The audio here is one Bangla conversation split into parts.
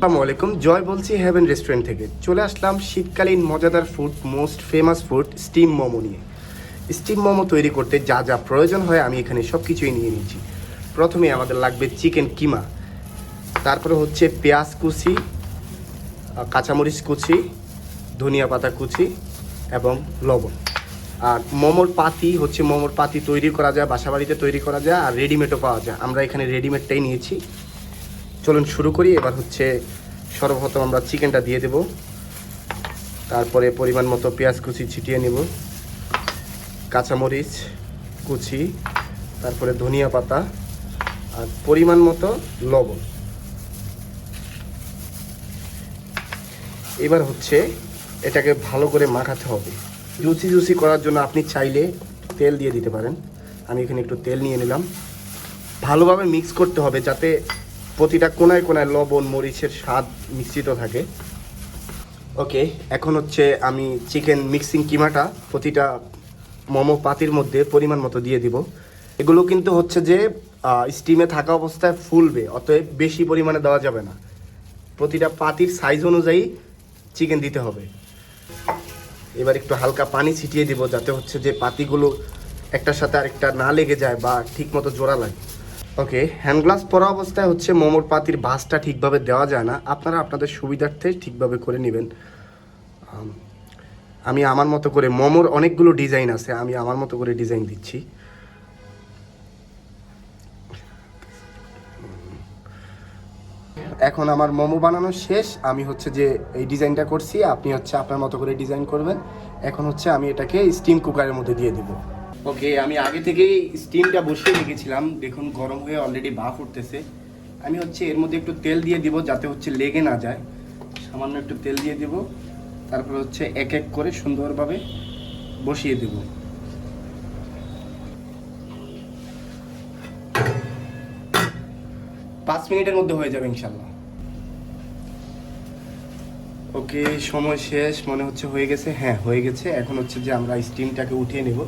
আসসালামু আলাইকুম, জয় বলছি হেভেন রেস্টুরেন্ট থেকে। চলে আসলাম শীতকালীন মজাদার food, most famous food steam momo নিয়ে। স্টিম মোমো তৈরি করতে যা যা প্রয়োজন হয় আমি এখানে সব কিছুই নিয়ে নিয়েছি। প্রথমে আমাদের লাগবে চিকেন কিমা, তারপরে হচ্ছে পেঁয়াজ কুচি, কাঁচামরিচ কুচি, ধনিয়া পাতা কুচি এবং লবণ। আর মোমোর পাতি তৈরি করা যায়, বাসাবাড়িতে তৈরি করা যায়, আর রেডিমেডও পাওয়া যায়। আমরা এখানে রেডিমেডটাই নিয়েছি। চলুন শুরু করি। এবার হচ্ছে সর্বপ্রথম আমরা চিকেনটা দিয়ে দেব, তারপরে পরিমাণ মতো পেঁয়াজ কুচি ছিটিয়ে নেব, কাঁচামরিচ কুচি, তারপরে ধনিয়া পাতা আর পরিমাণ মতো লবণ। এবার হচ্ছে এটাকে ভালো করে মাখাতে হবে। জুসি জুসি করার জন্য আপনি চাইলে তেল দিয়ে দিতে পারেন। আমি এখানে একটু তেল নিয়ে নিলাম। ভালোভাবে মিক্স করতে হবে যাতে প্রতিটা কোনায় কোনায় লবণ মরিচের স্বাদ মিশ্রিত থাকে। ওকে, এখন হচ্ছে আমি চিকেন মিক্সিং কিমাটা প্রতিটা মোমো পাতির মধ্যে পরিমাণ মতো দিয়ে দিব। এগুলো কিন্তু হচ্ছে যে স্টিমে থাকা অবস্থায় ফুলবে, অতএব বেশি পরিমাণে দেওয়া যাবে না। প্রতিটা পাতির সাইজ অনুযায়ী চিকেন দিতে হবে। এবার একটু হালকা পানি ছিটিয়ে দিব যাতে হচ্ছে যে পাতিগুলো একটার সাথে আরেকটা না লেগে যায় বা ঠিক মতো জোড়া লাগে। ওকে, হ্যান্ড গ্লাভস পরা অবস্থায় হচ্ছে মোমোর পাতির ভাঁজটা ঠিকভাবে দেওয়া যায় না। আপনারা আপনাদের সুবিধার্থে ঠিকভাবে করে নেবেন। আমি আমার মতো করে, মোমোর অনেকগুলো ডিজাইন আছে, আমি আমার মতো করে ডিজাইন দিচ্ছি। এখন আমার মোমো বানানো শেষ। আমি হচ্ছে যে এই ডিজাইনটা করছি, আপনি হচ্ছে আপনার মতো করে ডিজাইন করবেন। এখন হচ্ছে আমি এটাকে স্টিম কুকারের মধ্যে দিয়ে দেবো। ওকে, আমি আগে থেকেই স্টিমটা বসিয়ে রেখেছিলাম, দেখুন গরম হয়ে অলরেডি ভাপ উঠতেছে। আমি হচ্ছে এর মধ্যে একটু তেল দিয়ে দিব যাতে হচ্ছে লেগে না যায়। সামান্য একটু তেল দিয়ে দিব, তারপর হচ্ছে এক এক করে সুন্দরভাবে বসিয়ে দেব। পাঁচ মিনিটের মধ্যে হয়ে যাবে ইনশাল্লাহ। ওকে, সময় শেষ, মনে হচ্ছে হয়ে গেছে। হ্যাঁ, হয়ে গেছে। এখন হচ্ছে যে আমরা স্টিমটাকে উঠিয়ে নেব।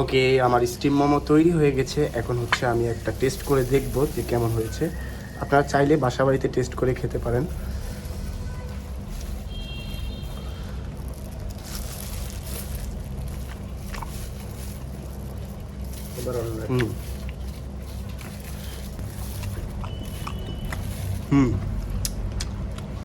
ওকে, আমার স্টিম মোমো তৈরি হয়ে গেছে। এখন হচ্ছে আমি একটা টেস্ট করে দেখব যে কেমন হয়েছে। আপনারা চাইলে বাসা বাড়িতে টেস্ট করে খেতে পারেন। হুম হুম